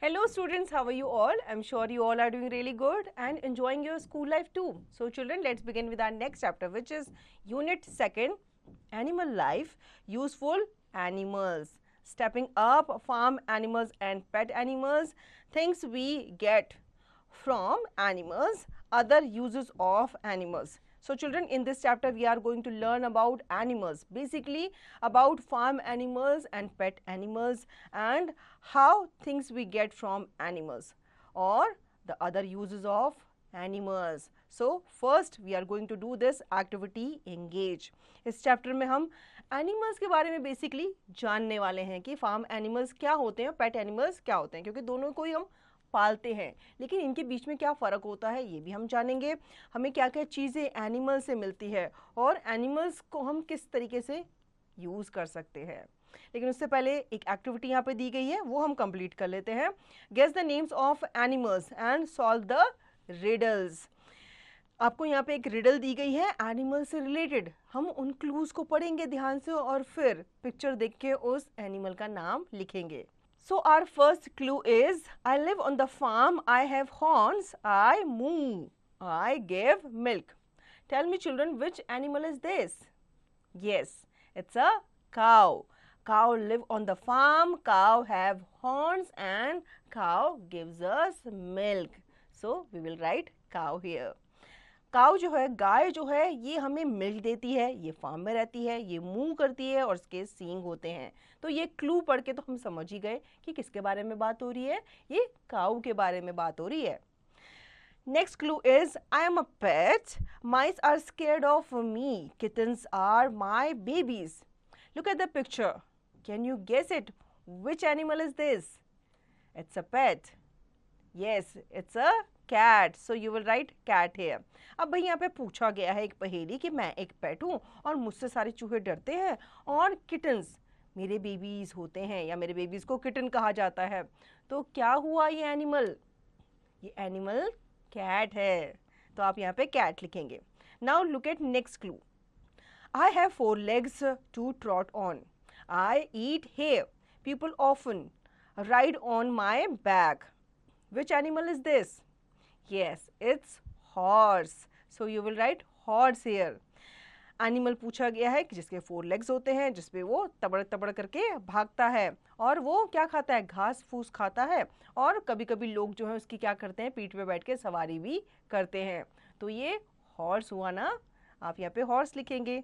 Hello students, how are you all? I'm sure you all are doing really good and enjoying your school life too. So children, let's begin with our next chapter, which is Unit 2nd, Animal Life, Useful Animals. Stepping up farm animals and pet animals, things we get from animals, other uses of animals. So children, in this chapter we are going to learn about animals, basically about farm animals and pet animals and how things we get from animals or the other uses of animals. So first we are going to do this activity engage. इस chapter में हम animals के बारे में basically जानने वाले हैं कि फार्म एनिमल्स क्या होते हैं, पेट एनिमल्स क्या होते हैं, क्योंकि दोनों को ही हम पालते हैं, लेकिन इनके बीच में क्या फ़र्क होता है ये भी हम जानेंगे। हमें क्या क्या चीज़ें एनिमल से मिलती है और एनिमल्स को हम किस तरीके से यूज़ कर सकते हैं। लेकिन उससे पहले एक एक्टिविटी यहाँ पे दी गई है, वो हम कंप्लीट कर लेते हैं। Guess the names of animals and solve the riddles. आपको यहाँ पे एक रिडल दी गई है एनिमल से रिलेटेड। हम उन क्लूज़ को पढ़ेंगे ध्यान से और फिर पिक्चर देख के उस एनिमल का नाम लिखेंगे। So our first clue is, I live on the farm, I have horns, I moo, I give milk. Tell me children, which animal is this? Yes, it's a cow. Cow live on the farm, cow have horns and cow gives us milk. So we will write cow here. काऊ जो है, गाय जो है, ये हमें milk देती है, ये farm में रहती है, ये मूव करती है और इसके सींग होते हैं। तो ये क्लू पढ़ के तो हम समझ ही गए कि किसके बारे में बात हो रही है, ये काऊ के बारे में बात हो रही है। Next clue is, I am a pet, mice are scared of me, kittens are my babies. Look at the picture, can you guess it, which animal is this? It's a pet. Yes, it's a cat, so you will write cat here. अब भाई यहाँ पे पूछा गया है एक पहेली कि मैं एक पेट हूँ और मुझसे सारे चूहे डरते हैं और किटन्स मेरे बेबीज होते हैं या मेरे बेबीज को किटन कहा जाता है। तो क्या हुआ ये एनिमल? ये एनिमल कैट है, तो आप यहाँ पे कैट लिखेंगे। Now look at next clue, I have 4 legs to trot on, I eat hay, people often ride on my back. Which animal is this? Yes, it's horse. So you will write horse here. Animal पूछा गया है कि जिसके 4 legs होते हैं, जिसपे वो तबड़ तबड़ करके भागता है और वो क्या खाता है, घास फूस खाता है और कभी कभी लोग जो है उसकी क्या करते हैं, पीठ पे बैठ के सवारी भी करते हैं। तो ये हॉर्स हुआ ना, आप यहाँ पे हॉर्स लिखेंगे।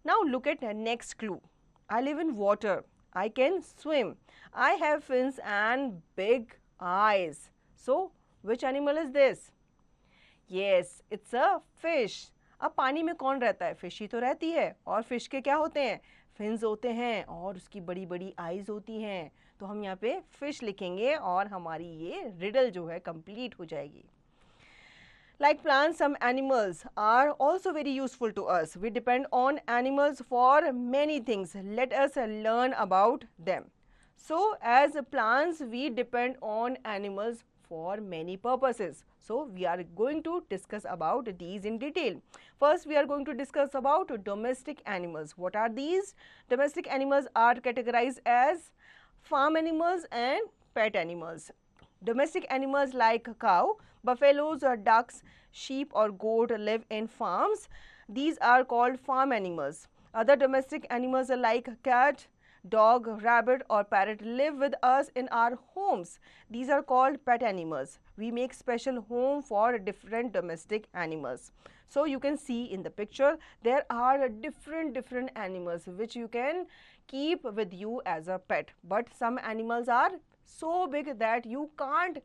Now look at next clue, I live in water, I can swim, I have fins and big eyes. So which animal is this? Yes, it's a fish. अब पानी में कौन रहता है? फिश ही तो रहती है और फिश के क्या होते हैं, फिन्स होते हैं और उसकी बड़ी बड़ी आईज होती हैं। तो हम यहाँ पे फिश लिखेंगे और हमारी ये रिडल जो है कंप्लीट हो जाएगी। Like plants, some animals are also very useful to us. We depend on animals for many things. Let us learn about them. So as plants, we depend on animals for many purposes. So we are going to discuss about these in detail. First, we are going to discuss about domestic animals. What are these? Domestic animals are categorized as farm animals and pet animals. Domestic animals like cow, buffaloes or ducks, sheep or goat live in farms. These are called farm animals. Other domestic animals like cat, dog, rabbit or parrot live with us in our homes. These are called pet animals. We make special home for different domestic animals. So you can see in the picture there are different animals which you can keep with you as a pet. But some animals are so big that you can't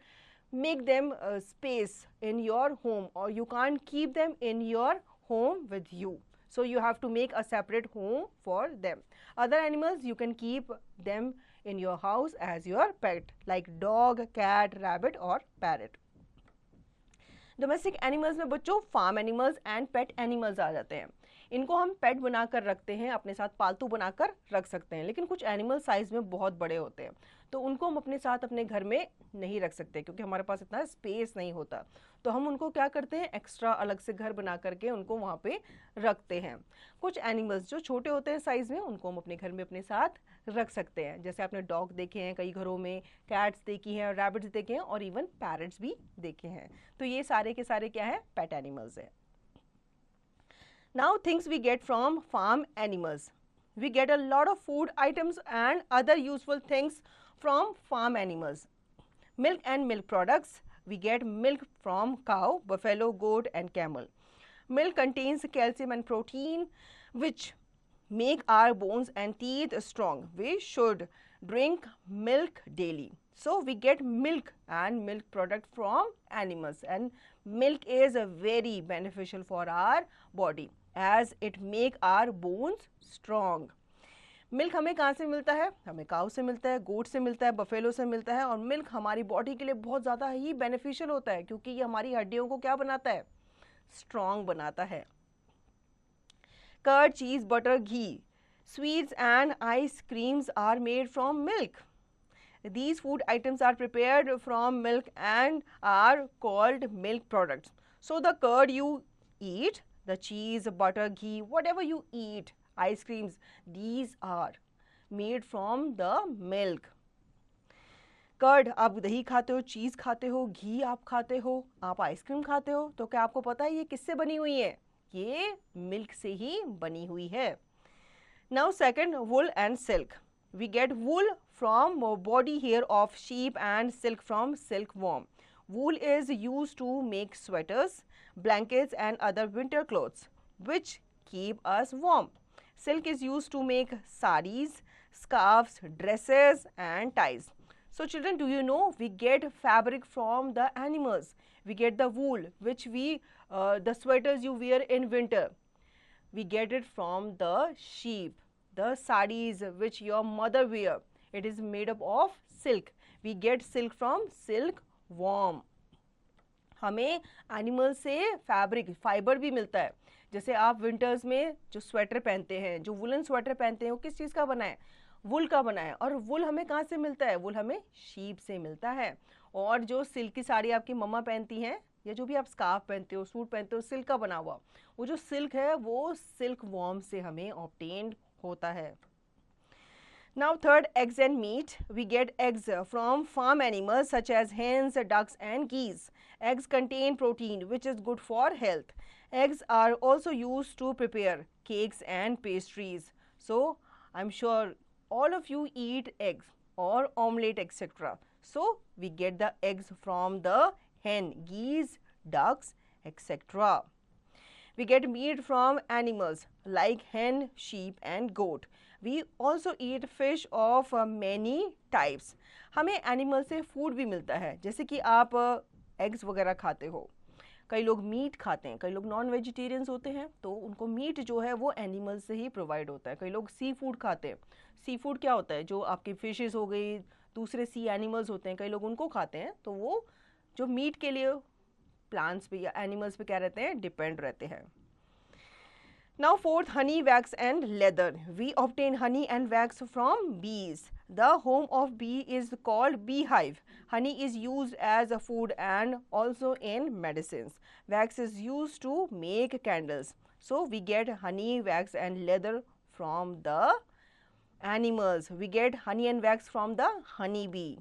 make them space in your home or you can't keep them in your home with you. So you have to make a separate home for them. Other animals you can keep them in your house as your pet, like dog, cat, rabbit or parrot. Domestic animals में बच्चों farm animals and pet animals आ जाते हैं। इनको हम पेट बनाकर रखते हैं, अपने साथ पालतू बनाकर रख सकते हैं, लेकिन कुछ एनिमल साइज में बहुत बड़े होते हैं। तो उनको हम अपने साथ अपने घर में नहीं रख सकते क्योंकि हमारे पास इतना स्पेस नहीं होता। तो हम उनको क्या करते हैं, एक्स्ट्रा अलग से घर बना करके उनको वहाँ पे रखते हैं। कुछ एनिमल्स जो छोटे होते हैं साइज़ में, उनको हम अपने घर में अपने साथ रख सकते हैं। जैसे आपने डॉग देखे हैं कई घरों में, कैट्स देखी हैं, रैबिट्स देखे हैं और इवन पैरट्स भी देखे हैं। तो ये सारे के सारे क्या है, पेट एनिमल्स हैं। Now things we get from farm animals. We get a lot of food items and other useful things from farm animals. Milk and milk products. We get milk from cow, buffalo, goat and camel. Milk contains calcium and protein which make our bones and teeth strong. We should drink milk daily. So we get milk and milk product from animals, and milk is very beneficial for our body as it make our bones strong. Milk हमें कहाँ से मिलता है, हमें काऊ से मिलता है, गोट से मिलता है, बफेलो से मिलता है। और मिल्क हमारी बॉडी के लिए बहुत ज़्यादा ही बेनिफिशियल होता है क्योंकि ये हमारी हड्डियों को क्या बनाता है, स्ट्रॉन्ग बनाता है। Curd, cheese, butter, ghee, sweets and ice creams are made from milk. These food items are prepared from milk and are called milk products. So the curd you eat, the cheese, butter, ghee, whatever you eat, ice creams, these are made from the milk. Curd, आप दही खाते हो, चीज़ खाते हो, घी आप खाते हो, आप आइसक्रीम खाते हो, तो क्या आपको पता है ये किससे बनी हुई है? ये मिल्क से ही बनी हुई है। Now second, wool and silk. We get wool from body hair of sheep and silk from silkworm. Wool is used to make sweaters, blankets and other winter clothes which keep us warm. Silk is used to make saris, scarves, dresses and ties. So children, do you know we get fabric from the animals? We get the wool which the sweaters you wear in winter. We get it from the sheep. The sarees which your mother wear, it is made up of silk. We get silk from silkworm. हमें animal से fabric, fibre भी मिलता है। जैसे आप winters में जो sweater पहनते हैं, जो वुलन स्वेटर पहनते हैं, वो किस चीज़ का बना है, वुल का बना है। और वुल हमें कहाँ से मिलता है, वुल हमें शीप से मिलता है। और जो सिल्क की साड़ी आपकी मम्मा पहनती हैं या जो भी आप स्कार्फ पहनते हो, सूट पहनते हो, सिल्क का बना हुआ, वो जो सिल्क है वो सिल्क वॉर्म से हमें ऑब्टेन्ड होता है। Now third, eggs and meat. We get eggs from farm animals such as hens, ducks and geese. Eggs contain protein which is good for health. Eggs are also used to prepare cakes and pastries. So I'm sure all of you eat eggs or omelette etc. So we get the eggs from the hen, geese, ducks etc. We get meat from animals like hen, sheep and goat. We also eat fish of many types. हमें animal से food भी मिलता है, जैसे कि आप eggs वगैरह खाते हो, कई लोग मीट खाते हैं, कई लोग नॉन वेजिटेरियंस होते हैं तो उनको मीट जो है वो एनिमल से ही प्रोवाइड होता है। कई लोग सी फूड खाते हैं। सी फूड क्या होता है, जो आपकी फिशेस हो गई, दूसरे सी एनिमल्स होते हैं, कई लोग उनको खाते हैं। तो वो जो मीट के लिए प्लांट्स पे या एनिमल्स पे क्या रहते हैं, डिपेंड रहते हैं। Now fourth, honey, wax and leather. We obtain honey and wax from bees. The home of bee is called beehive. Honey is used as a food and also in medicines. Wax is used to make candles. So we get honey, wax and leather from the animals. We get honey and wax from the honey bee.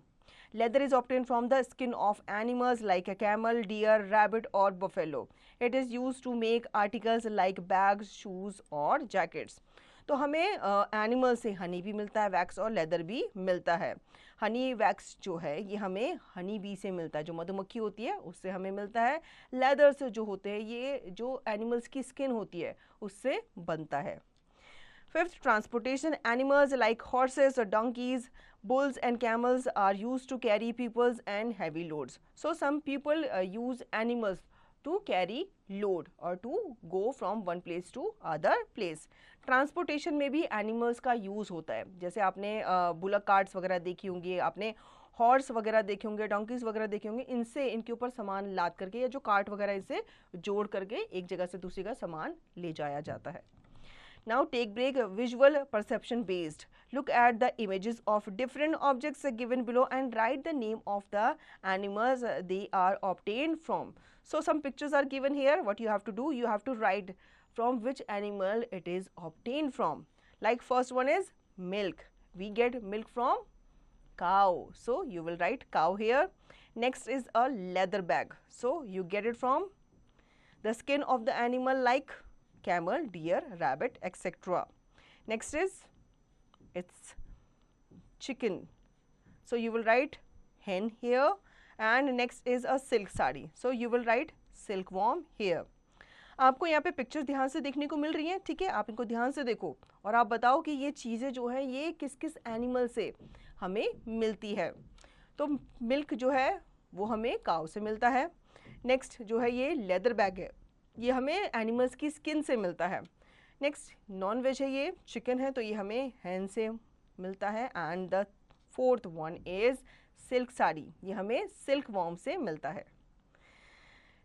Leather is obtained from the skin of animals like a camel, deer, rabbit or buffalo. It is used to make articles like bags, shoes और jackets. तो हमें animal से हनी भी मिलता है, wax और leather भी मिलता है। हनी वैक्स जो है ये हमें हनी बी से मिलता है, जो मधुमक्खी होती है उससे हमें मिलता है। लेदर से जो होते हैं ये जो एनिमल्स की स्किन होती है उससे बनता है। Fifth, transportation. Animals like horses or donkeys, bulls and camels are used to carry peoples and heavy loads. So some people use animals to carry load or to go from one place to other place. Transportation में भी animals का use होता है। जैसे आपने bullock carts वगैरह देखी होंगी, आपने हॉर्स वगैरह देखे होंगे, डोंकीज वगैरह देखे होंगे। इनसे इनके ऊपर सामान लाद करके या जो कार्ट वगैरह इसे जोड़ करके एक जगह से दूसरी जगह सामान ले जाया जाता है। Now take break, visual perception based. Look at the images of different objects given below and write the name of the animals they are obtained from. So some pictures are given here. What you have to do, you have to write from which animal it is obtained from. Like first one is milk. We get milk from cow. So you will write cow here. Next is a leather bag. So you get it from the skin of the animal like camel, deer, rabbit, etc. Next is it's chicken. So you will write hen here. And next is a silk sari. So you will write silkworm here. आपको यहाँ पे pictures ध्यान से देखने को मिल रही हैं, ठीक है? आप इनको ध्यान से देखो और आप बताओ कि ये चीज़ें जो है ये किस किस एनिमल से हमें मिलती है. तो मिल्क जो है वो हमें काऊ से मिलता है. नेक्स्ट जो है ये लेदर बैग है, ये हमें एनिमल्स की स्किन से मिलता है. नेक्स्ट नॉन वेज है, ये चिकन है तो ये हमें हैन से मिलता है. And the fourth one is silk sari, ये हमें सिल्क वॉर्म से मिलता है.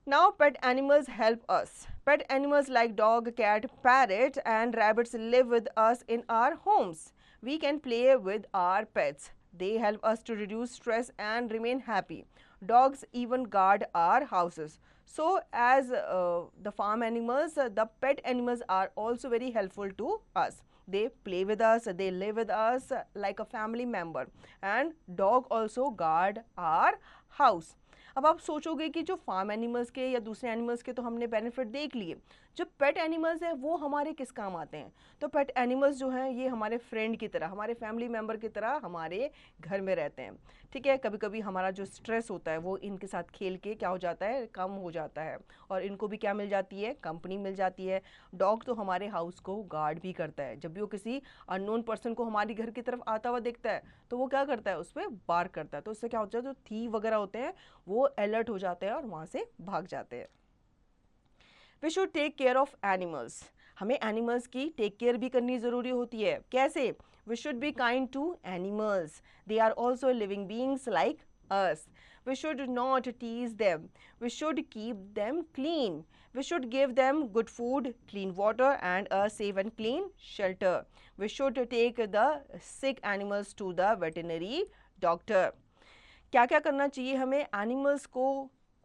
Now pet animals help us. Pet animals like dog, cat, parrot and rabbits live with us in our homes. We can play with our pets. They help us to reduce stress and remain happy. Dogs even guard our houses. So as the farm animals, the pet animals are also very helpful to us. They play with us, they live with us like a family member. And dog also guard our house. अब आप सोचोगे कि जो farm animals के या दूसरे animals के तो हमने बेनिफिट देख लिए, जो पेट एनिमल्स हैं वो हमारे किस काम आते हैं? तो पेट एनिमल्स जो हैं ये हमारे फ्रेंड की तरह, हमारे फैमिली मेम्बर की तरह हमारे घर में रहते हैं, ठीक है? कभी कभी हमारा जो स्ट्रेस होता है वो इनके साथ खेल के क्या हो जाता है, कम हो जाता है और इनको भी क्या मिल जाती है, कंपनी मिल जाती है. डॉग तो हमारे हाउस को गार्ड भी करता है. जब भी वो किसी अननोन पर्सन को हमारे घर की तरफ आता हुआ देखता है तो वो क्या करता है, उस पर बार्क करता है. तो उससे क्या होता है, जो थीव वगैरह होते हैं वो अलर्ट हो जाते हैं और वहाँ से भाग जाते हैं. We should take care of animals. हमें एनिमल्स की टेक केयर भी करनी ज़रूरी होती है. कैसे? We should be kind to animals. They are also living beings like us. We should not tease them. We should keep them clean. We should give them good food, clean water and a safe and clean shelter. We should take the sick animals to the veterinary doctor. क्या क्या करना चाहिए हमें animals को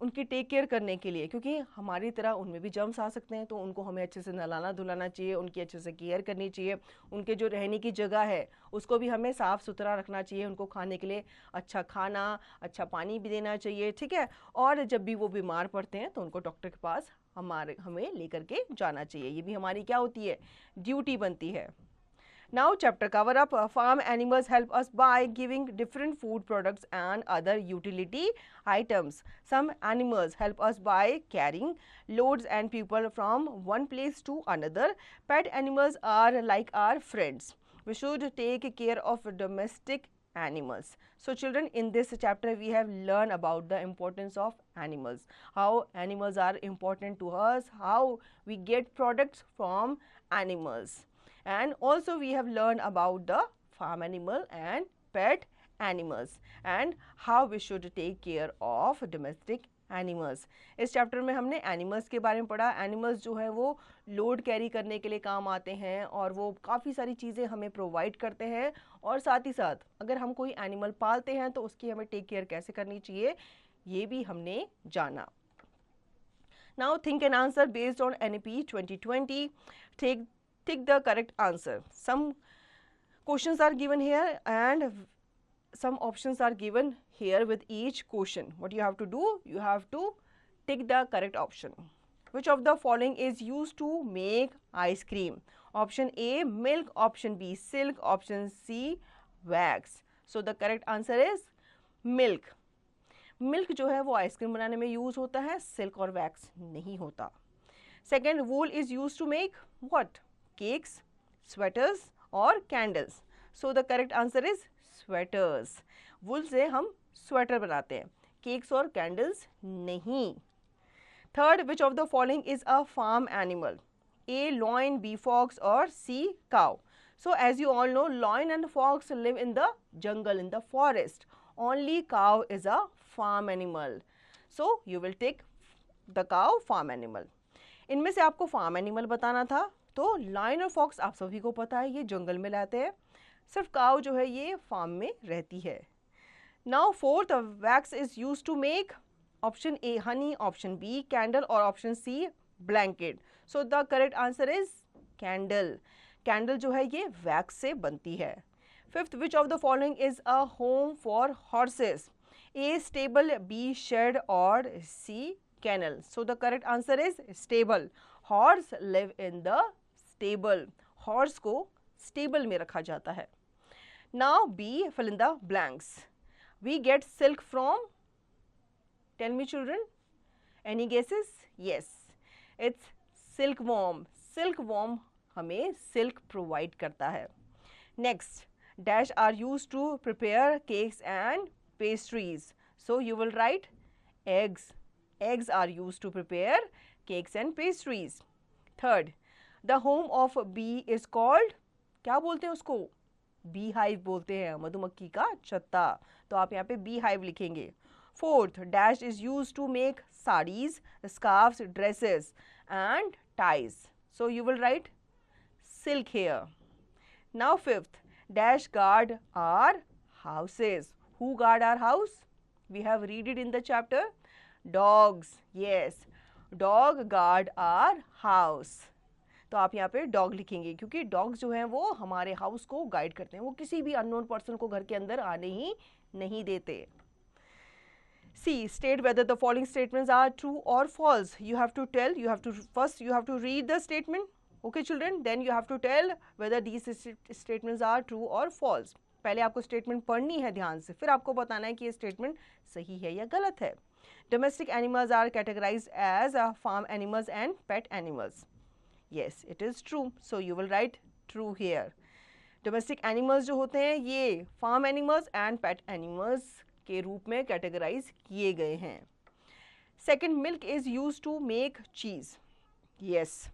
उनकी take care करने के लिए, क्योंकि हमारी तरह उनमें भी जर्म्स आ सकते हैं. तो उनको हमें अच्छे से नहलाना धुलाना चाहिए, उनकी अच्छे से केयर करनी चाहिए. उनके जो रहने की जगह है उसको भी हमें साफ़ सुथरा रखना चाहिए. उनको खाने के लिए अच्छा खाना, अच्छा पानी भी देना चाहिए, ठीक है? और जब भी वो बीमार पड़ते हैं तो उनको डॉक्टर के पास हमें लेकर के जाना चाहिए. ये भी हमारी क्या होती है, ड्यूटी बनती है. Now chapter cover up. Farm animals help us by giving different food products and other utility items. Some animals help us by carrying loads and people from one place to another. Pet animals are like our friends. We should take care of domestic animals. So children, in this chapter we have learned about the importance of animals, how animals are important to us, how we get products from animals. And also we have learned about the farm animal and pet animals and how we should take care of domestic animals. इस chapter में हमने animals के बारे में पढ़ा. Animals जो है वो लोड कैरी करने के लिए काम आते हैं और वो काफ़ी सारी चीज़ें हमें प्रोवाइड करते हैं. और साथ ही साथ अगर हम कोई एनिमल पालते हैं तो उसकी हमें टेक केयर कैसे करनी चाहिए ये भी हमने जाना. Now think and answer based on NEP 2020. Take the correct answer. Some questions are given here and some options are given here with each question. What you have to do, you have to tick the correct option. Which of the following is used to make ice cream? Option A milk, option B silk, option C wax. So the correct answer is milk. Milk जो है वो ice cream बनाने में use होता है, silk और wax नहीं होता. Second, wool is use to make what? Cakes, sweaters और candles. So the correct answer is sweaters. Wool से हम स्वेटर बनाते हैं, केक्स और कैंडल्स नहीं. Third, which of the following is a farm animal? A lion, B fox और C cow. So as you all know, lion and fox live in the jungle, in the forest. Only cow is a farm animal. So you will take the cow, farm animal. इनमें से आपको farm animal बताना था तो lion और fox आप सभी को पता है ये जंगल में रहते हैं, सिर्फ काऊ जो है ये फार्म में रहती है। Now fourth, wax is use to make option A honey, option B candle और option C blanket. So the correct answer is candle. Candle जो है ये वैक्स से बनती है। Fifth, which of the following is a home for horses? A stable, B shed और C kennel. So the correct answer is stable. Horse live in the stable. Horse को stable में रखा जाता है. Now B, fill in the blanks. We get silk from, tell me children, any guesses? Yes, it's silkworm. Silkworm हमें silk provide करता है. Next, dash are used to prepare cakes and pastries. So you will write eggs. Eggs are used to prepare cakes and pastries. Third, the home of bee is called, क्या बोलते हैं उसको? Beehive बोलते हैं, मधुमक्खी का छत्ता. तो आप यहाँ पे beehive लिखेंगे. Fourth, dash is used to make sarees, scarves, dresses and ties. So you will write silk here. Now fifth, dash guard our houses. Who guard our house? We have read it in the chapter. Dogs, yes, dog guard our house. तो आप यहाँ पे dog लिखेंगे क्योंकि dogs जो हैं वो हमारे हाउस को गाइड करते हैं, वो किसी भी अननोन पर्सन को घर के अंदर आने ही नहीं देते. C, state whether the following statements are true or false. You have to tell, first you have to read the statement, okay children, then you have to tell whether these statements are true or false. पहले आपको statement पढ़नी है ध्यान से, फिर आपको बताना है कि ये स्टेटमेंट सही है या गलत है. Domestic animals are categorized as farm animals and pet animals. Yes, it is true. So you will write true here. Domestic animals जो होते हैं ये farm animals and pet animals के रूप में categorize किए गए हैं. Second, milk is used to make cheese. Yes,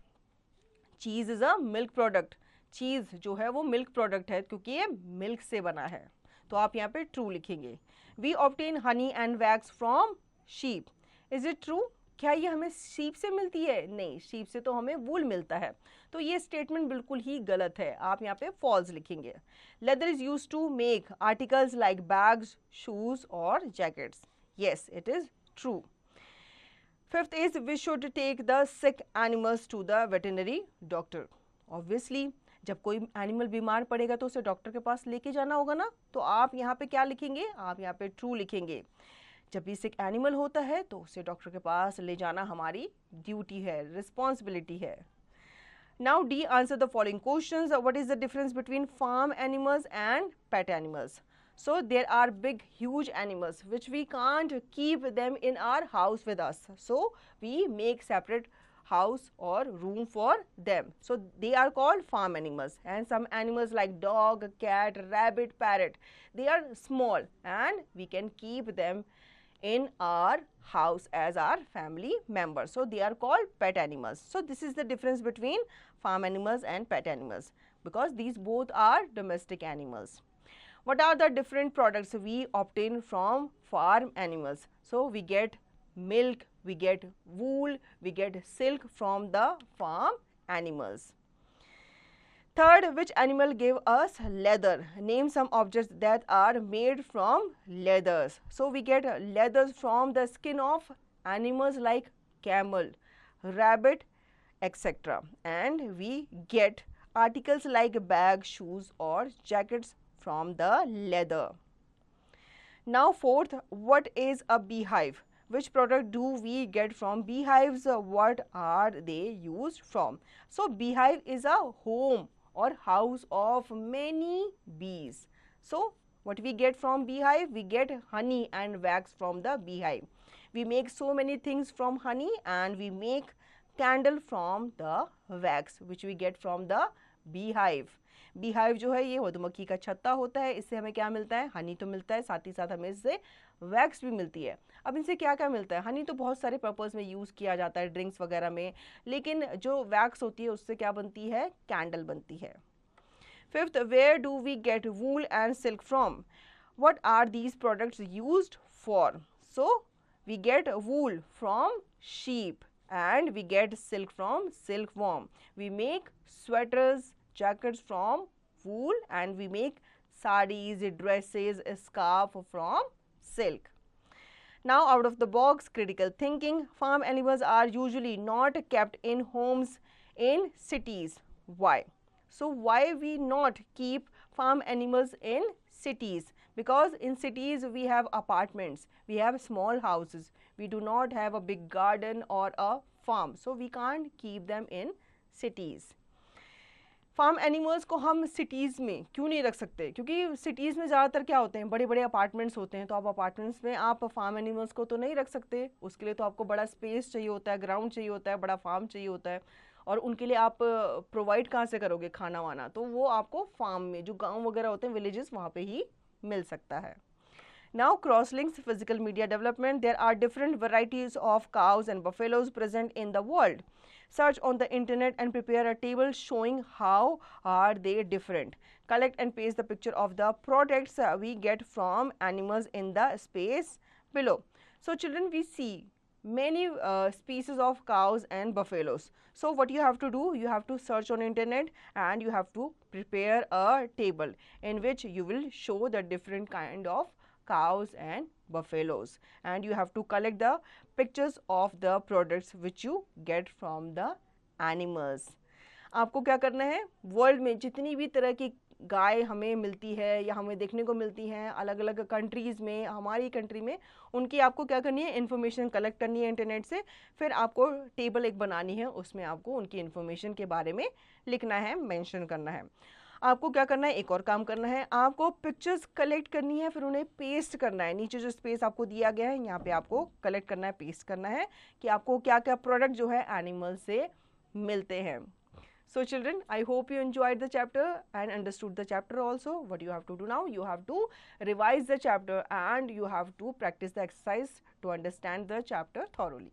cheese is a milk product. Cheese जो है वो milk product है क्योंकि ये milk से बना है. तो आप यहाँ पे true लिखेंगे. We obtain honey and wax from sheep. Is it true? क्या ये हमें शीप से मिलती है? नहीं, शीप से तो हमें वूल मिलता है. तो ये स्टेटमेंट बिल्कुल ही गलत है. आप यहाँ पे फॉल्स लिखेंगे. Leather is use to make articles like bags, shoes और jackets. Yes, it is true. Fifth is we should take the sick animals to the veterinary doctor. Obviously जब कोई एनिमल बीमार पड़ेगा तो उसे डॉक्टर के पास लेके जाना होगा ना. तो आप यहाँ पे क्या लिखेंगे? आप यहाँ पे ट्रू लिखेंगे. जब भी सिक एनिमल होता है तो उसे डॉक्टर के पास ले जाना हमारी ड्यूटी है, रिस्पॉन्सिबिलिटी है. Now D, answer the following questions. What is the difference between farm animals and pet animals? So there are big huge animals which we can't keep them in our house with us, so we make separate house or room for them. So they are called farm animals. And some animals like dog, cat, rabbit, parrot, they are small and we can keep them in our house as our family members. So they are called pet animals. So this is the difference between farm animals and pet animals because these both are domestic animals. What are the different products we obtain from farm animals? So we get milk, we get wool, we get silk from the farm animals. Third, which animal gave us leather? Name some objects that are made from leathers. So we get leathers from the skin of animals like camel, rabbit, etc. And we get articles like bags, shoes or jackets from the leather. Now fourth, what is a beehive? Which product do we get from beehives? What are they used from? So beehive is a home or house of many bees. So what we get from beehive? We get honey and wax from the beehive. We make so many things from honey and we make candle from the wax which we get from the beehive. Beehive जो है ये मधुमक्खी का छत्ता होता है. इससे हमें क्या मिलता है? हनी तो मिलता है, साथ ही साथ हमें इससे वैक्स भी मिलती है. अब इनसे क्या क्या मिलता है? हनी तो बहुत सारे पर्पस में यूज़ किया जाता है, ड्रिंक्स वगैरह में, लेकिन जो वैक्स होती है उससे क्या बनती है? कैंडल बनती है. Fifth, where do we get wool and silk from? What are these products used for? So we get wool from sheep, and we get silk from silkworm. We make sweaters, jackets from wool, and we make sarees, dresses, scarf from silk. Now, out of the box critical thinking. Farm animals are usually not kept in homes in cities. Why? So why we not keep farm animals in cities? Because in cities we have apartments, we have small houses, we do not have a big garden or a farm, so we can't keep them in cities. Farm animals को हम cities में क्यों नहीं रख सकते? क्योंकि cities में ज़्यादातर क्या होते हैं, बड़े बड़े अपार्टमेंट्स होते हैं, तो आप अपार्टमेंट्स में आप फार्म एनिमल्स को तो नहीं रख सकते. उसके लिए तो आपको बड़ा स्पेस चाहिए होता है, ग्राउंड चाहिए होता है, बड़ा फार्म चाहिए होता है. और उनके लिए आप प्रोवाइड कहाँ से करोगे खाना वाना? तो वो आपको फार्म में, जो गाँव वगैरह होते हैं, विलेजेस, वहाँ पर ही मिल सकता है. Now, crosslinks physical media development. There are different varieties of cows and buffaloes present in the world. Search on the internet and prepare a table showing how are they different. Collect and paste the picture of the products we get from animals in the space below. So children, we see many species of cows and buffaloes. So what you have to do, you have to search on internet and you have to prepare a table in which you will show the different kind of cows and buffaloes, and you have to collect the pictures of the products which you get from the animals. आपको क्या करना है, world में जितनी भी तरह की गाय हमें मिलती है या हमें देखने को मिलती हैं अलग अलग कंट्रीज़ में, हमारी कंट्री में, उनकी आपको क्या करनी है, इन्फॉर्मेशन कलेक्ट करनी है इंटरनेट से. फिर आपको टेबल एक बनानी है, उसमें आपको उनकी इन्फॉर्मेशन के बारे में लिखना है, मेंशन करना है. आपको क्या करना है, एक और काम करना है, आपको पिक्चर्स कलेक्ट करनी है, फिर उन्हें पेस्ट करना है. नीचे जो स्पेस आपको दिया गया है, यहाँ पे आपको कलेक्ट करना है, पेस्ट करना है कि आपको क्या क्या प्रोडक्ट जो है एनिमल से मिलते हैं. So children, I hope you enjoyed the chapter and understood the chapter also. What you have to do now, you have to revise the chapter and you have to practice the exercise to understand the chapter thoroughly.